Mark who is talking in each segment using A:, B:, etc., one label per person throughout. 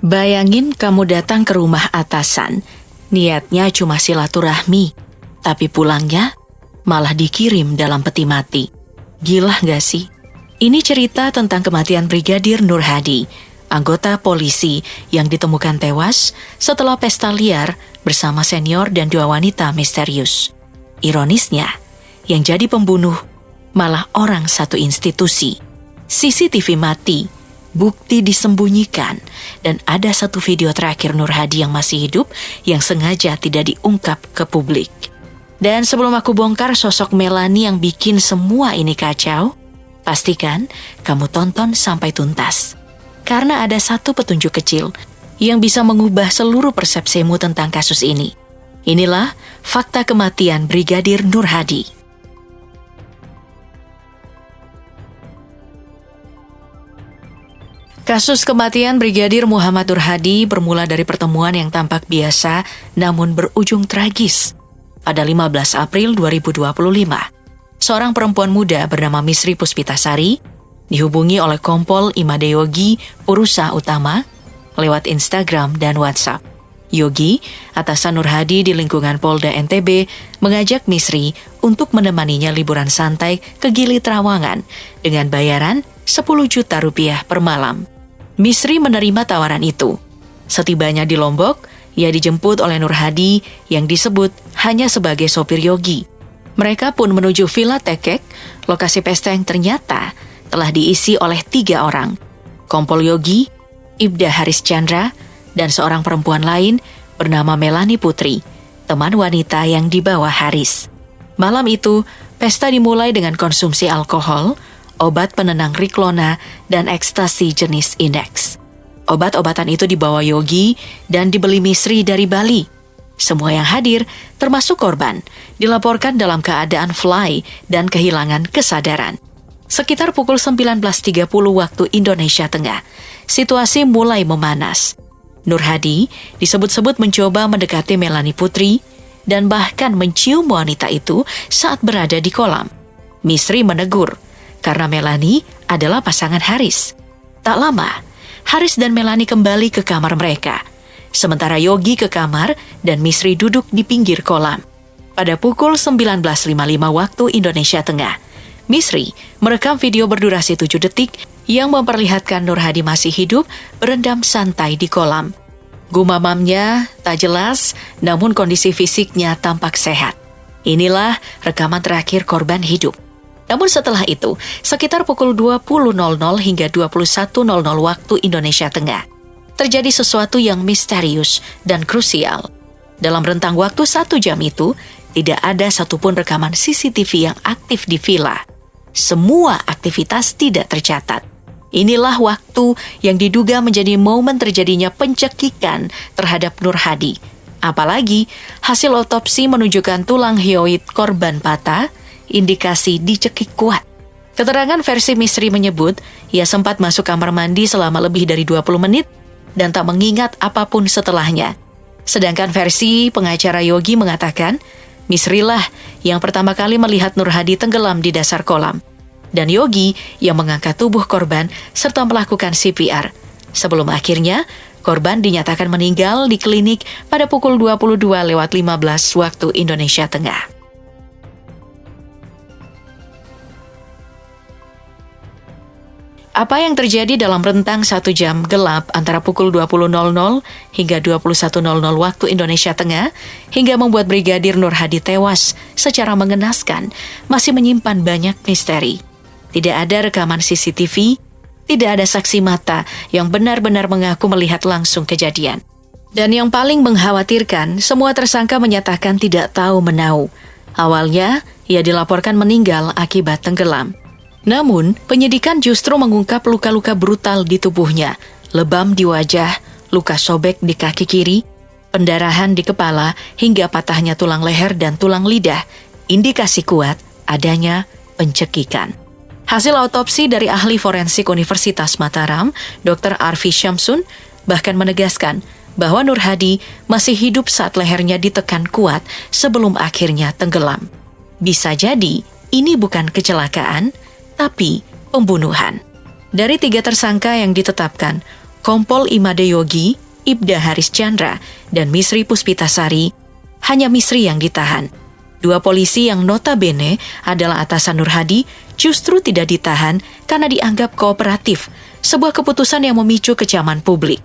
A: Bayangin kamu datang ke rumah atasan, niatnya cuma silaturahmi, tapi pulangnya malah dikirim dalam peti mati. Gila gak sih? Ini cerita tentang kematian Brigadir Nur Hadi, anggota polisi yang ditemukan tewas setelah pesta liar bersama senior dan 2 wanita misterius. Ironisnya, yang jadi pembunuh malah orang satu institusi. CCTV mati, bukti disembunyikan, dan ada satu video terakhir Nur Hadi yang masih hidup yang sengaja tidak diungkap ke publik. Dan sebelum aku bongkar sosok Melanie yang bikin semua ini kacau, pastikan kamu tonton sampai tuntas. Karena ada satu petunjuk kecil yang bisa mengubah seluruh persepsimu tentang kasus ini. Inilah fakta kematian Brigadir Nur Hadi. Kasus kematian Brigadir Muhammad Nur Hadi bermula dari pertemuan yang tampak biasa namun berujung tragis. Pada 15 April 2025, seorang perempuan muda bernama Misri Puspitasari dihubungi oleh Kompol Imade Yogi Purusa Utama lewat Instagram dan WhatsApp. Yogi, atasan Nur Hadi di lingkungan Polda NTB, mengajak Misri untuk menemaninya liburan santai ke Gili Trawangan dengan bayaran 10 juta rupiah per malam. Misri menerima tawaran itu. Setibanya di Lombok, ia dijemput oleh Nur Hadi yang disebut hanya sebagai sopir Yogi. Mereka pun menuju Villa Tekek, lokasi pesta yang ternyata telah diisi oleh 3 orang. Kompol Yogi, Ibda Haris Chandra, dan seorang perempuan lain bernama Melanie Putri, teman wanita yang dibawa Haris. Malam itu, pesta dimulai dengan konsumsi alkohol, obat penenang Riklona, dan ekstasi jenis Index. Obat-obatan itu dibawa Yogi dan dibeli Misri dari Bali. Semua yang hadir, termasuk korban, dilaporkan dalam keadaan fly dan kehilangan kesadaran. Sekitar pukul 19.30 waktu Indonesia Tengah, situasi mulai memanas. Nur Hadi disebut-sebut mencoba mendekati Melanie Putri dan bahkan mencium wanita itu saat berada di kolam. Misri menegur, karena Melanie adalah pasangan Haris. Tak lama, Haris dan Melanie kembali ke kamar mereka. Sementara Yogi ke kamar dan Misri duduk di pinggir kolam. Pada pukul 19.55 waktu Indonesia Tengah, Misri merekam video berdurasi 7 detik yang memperlihatkan Nur Hadi masih hidup berendam santai di kolam. Gumamamnya tak jelas, namun kondisi fisiknya tampak sehat. Inilah rekaman terakhir korban hidup. Namun setelah itu, sekitar pukul 20.00 hingga 21.00 waktu Indonesia Tengah, terjadi sesuatu yang misterius dan krusial. Dalam rentang waktu 1 jam itu, tidak ada satupun rekaman CCTV yang aktif di villa. Semua aktivitas tidak tercatat. Inilah waktu yang diduga menjadi momen terjadinya pencekikan terhadap Nur Hadi. Apalagi, hasil otopsi menunjukkan tulang hyoid korban patah, indikasi dicekik kuat. Keterangan versi Misri menyebut, ia sempat masuk kamar mandi selama lebih dari 20 menit dan tak mengingat apapun setelahnya. Sedangkan versi pengacara Yogi mengatakan, Misri lah yang pertama kali melihat Nur Hadi tenggelam di dasar kolam. Dan Yogi yang mengangkat tubuh korban serta melakukan CPR. Sebelum akhirnya, korban dinyatakan meninggal di klinik pada pukul 22.15 waktu Indonesia Tengah. Apa yang terjadi dalam rentang 1 jam gelap antara pukul 20.00 hingga 21.00 waktu Indonesia Tengah hingga membuat Brigadir Nur Hadi tewas secara mengenaskan masih menyimpan banyak misteri. Tidak ada rekaman CCTV, tidak ada saksi mata yang benar-benar mengaku melihat langsung kejadian. Dan yang paling mengkhawatirkan, semua tersangka menyatakan tidak tahu menau. Awalnya, ia dilaporkan meninggal akibat tenggelam. Namun, penyidikan justru mengungkap luka-luka brutal di tubuhnya, lebam di wajah, luka sobek di kaki kiri, pendarahan di kepala, hingga patahnya tulang leher dan tulang lidah, indikasi kuat adanya pencekikan. Hasil autopsi dari ahli forensik Universitas Mataram, Dr. Arfi Syamsun, bahkan menegaskan bahwa Nur Hadi masih hidup saat lehernya ditekan kuat sebelum akhirnya tenggelam. Bisa jadi ini bukan kecelakaan, tapi pembunuhan. Dari 3 tersangka yang ditetapkan, Kompol Imade Yogi, Ibda Haris Chandra, dan Misri Puspitasari, hanya Misri yang ditahan. Dua polisi yang notabene adalah atasan Nur Hadi justru tidak ditahan karena dianggap kooperatif, sebuah keputusan yang memicu kecaman publik.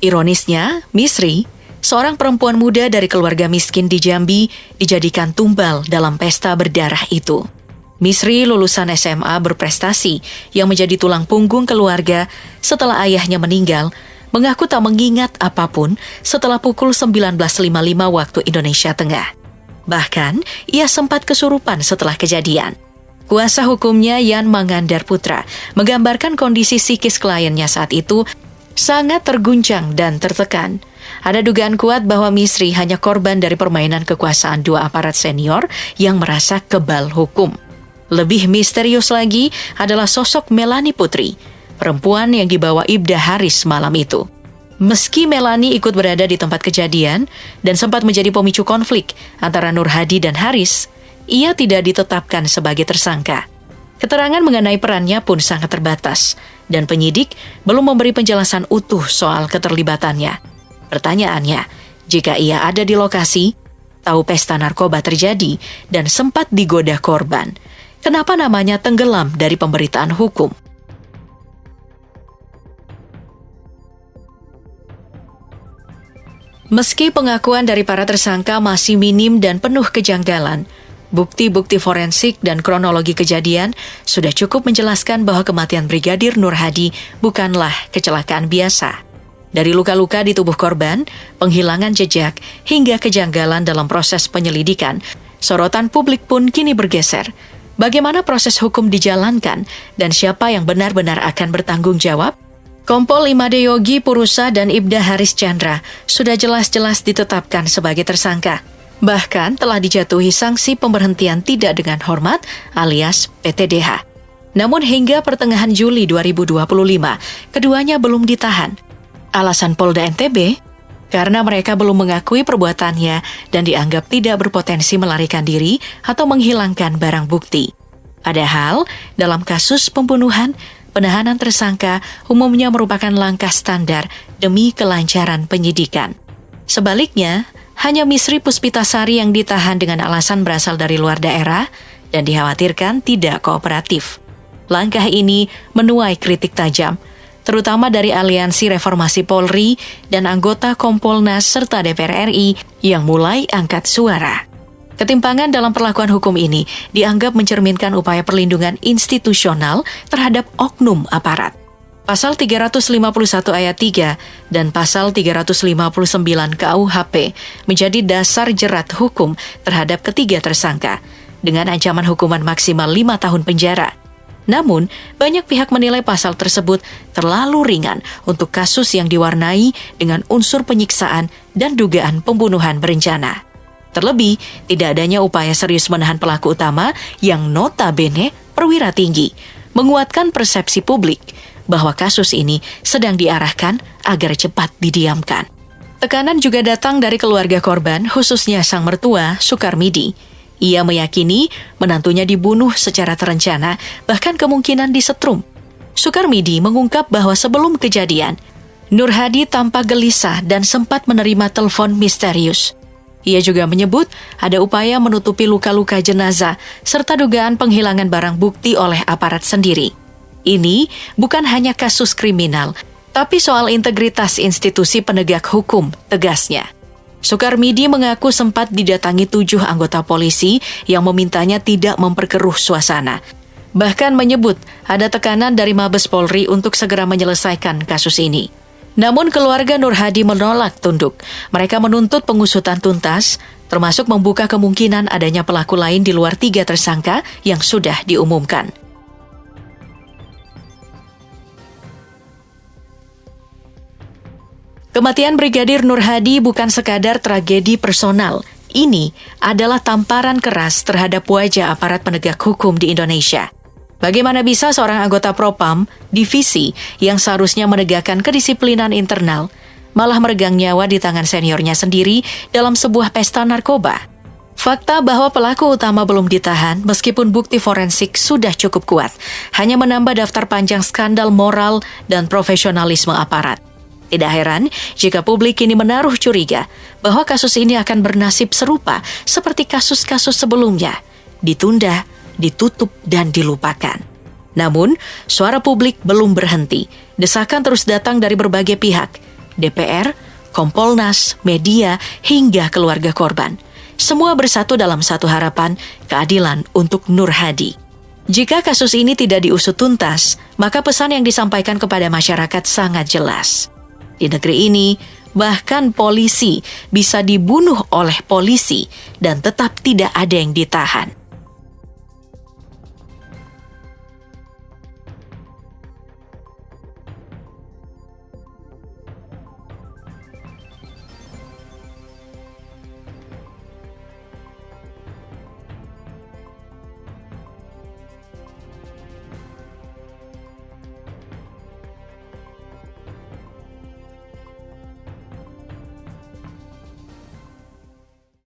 A: Ironisnya, Misri, seorang perempuan muda dari keluarga miskin di Jambi, dijadikan tumbal dalam pesta berdarah itu. Misri lulusan SMA berprestasi yang menjadi tulang punggung keluarga setelah ayahnya meninggal, mengaku tak mengingat apapun setelah pukul 19.55 waktu Indonesia Tengah. Bahkan, ia sempat kesurupan setelah kejadian. Kuasa hukumnya Yan Mangandar Putra menggambarkan kondisi psikis kliennya saat itu sangat terguncang dan tertekan. Ada dugaan kuat bahwa Misri hanya korban dari permainan kekuasaan dua aparat senior yang merasa kebal hukum. Lebih misterius lagi adalah sosok Melani Putri, perempuan yang dibawa Ibda Haris malam itu. Meski Melani ikut berada di tempat kejadian dan sempat menjadi pemicu konflik antara Nur Hadi dan Haris, ia tidak ditetapkan sebagai tersangka. Keterangan mengenai perannya pun sangat terbatas, dan penyidik belum memberi penjelasan utuh soal keterlibatannya. Pertanyaannya, jika ia ada di lokasi, tahu pesta narkoba terjadi, dan sempat digoda korban, kenapa namanya tenggelam dari pemberitaan hukum? Meski pengakuan dari para tersangka masih minim dan penuh kejanggalan, bukti-bukti forensik dan kronologi kejadian sudah cukup menjelaskan bahwa kematian Brigadir Nur Hadi bukanlah kecelakaan biasa. Dari luka-luka di tubuh korban, penghilangan jejak, hingga kejanggalan dalam proses penyelidikan, sorotan publik pun kini bergeser. Bagaimana proses hukum dijalankan dan siapa yang benar-benar akan bertanggung jawab? Kompol Imade Yogi Purusa dan Ibda Haris Chandra sudah jelas-jelas ditetapkan sebagai tersangka. Bahkan telah dijatuhi sanksi pemberhentian tidak dengan hormat alias PTDH. Namun hingga pertengahan Juli 2025, keduanya belum ditahan. Alasan Polda NTB, karena mereka belum mengakui perbuatannya dan dianggap tidak berpotensi melarikan diri atau menghilangkan barang bukti. Padahal, dalam kasus pembunuhan, penahanan tersangka umumnya merupakan langkah standar demi kelancaran penyidikan. Sebaliknya, hanya Misri Puspitasari yang ditahan dengan alasan berasal dari luar daerah dan dikhawatirkan tidak kooperatif. Langkah ini menuai kritik tajam, terutama dari Aliansi Reformasi Polri dan anggota Kompolnas serta DPR RI yang mulai angkat suara. Ketimpangan dalam perlakuan hukum ini dianggap mencerminkan upaya perlindungan institusional terhadap oknum aparat. Pasal 351 ayat 3 dan Pasal 359 KUHP menjadi dasar jerat hukum terhadap ketiga tersangka dengan ancaman hukuman maksimal 5 tahun penjara. Namun, banyak pihak menilai pasal tersebut terlalu ringan untuk kasus yang diwarnai dengan unsur penyiksaan dan dugaan pembunuhan berencana. Terlebih, tidak adanya upaya serius menahan pelaku utama yang notabene perwira tinggi, menguatkan persepsi publik bahwa kasus ini sedang diarahkan agar cepat didiamkan. Tekanan juga datang dari keluarga korban, khususnya sang mertua, Sukarmidi. Ia meyakini menantunya dibunuh secara terencana, bahkan kemungkinan disetrum. Sukarmidi mengungkap bahwa sebelum kejadian, Nur Hadi tampak gelisah dan sempat menerima telepon misterius. Ia juga menyebut ada upaya menutupi luka-luka jenazah serta dugaan penghilangan barang bukti oleh aparat sendiri. Ini bukan hanya kasus kriminal, tapi soal integritas institusi penegak hukum, tegasnya. Sukarmidi mengaku sempat didatangi 7 anggota polisi yang memintanya tidak memperkeruh suasana. Bahkan menyebut ada tekanan dari Mabes Polri untuk segera menyelesaikan kasus ini. Namun keluarga Nur Hadi menolak tunduk. Mereka menuntut pengusutan tuntas, termasuk membuka kemungkinan adanya pelaku lain di luar 3 tersangka yang sudah diumumkan. Kematian Brigadir Nur Hadi bukan sekadar tragedi personal. Ini adalah tamparan keras terhadap wajah aparat penegak hukum di Indonesia. Bagaimana bisa seorang anggota Propam, divisi yang seharusnya menegakkan kedisiplinan internal, malah meregang nyawa di tangan seniornya sendiri dalam sebuah pesta narkoba? Fakta bahwa pelaku utama belum ditahan meskipun bukti forensik sudah cukup kuat, hanya menambah daftar panjang skandal moral dan profesionalisme aparat. Tidak heran jika publik kini menaruh curiga bahwa kasus ini akan bernasib serupa seperti kasus-kasus sebelumnya, ditunda, ditutup, dan dilupakan. Namun, suara publik belum berhenti. Desakan terus datang dari berbagai pihak, DPR, Kompolnas, media, hingga keluarga korban. Semua bersatu dalam satu harapan, keadilan untuk Nur Hadi. Jika kasus ini tidak diusut tuntas, maka pesan yang disampaikan kepada masyarakat sangat jelas. Di negeri ini, bahkan polisi bisa dibunuh oleh polisi dan tetap tidak ada yang ditahan.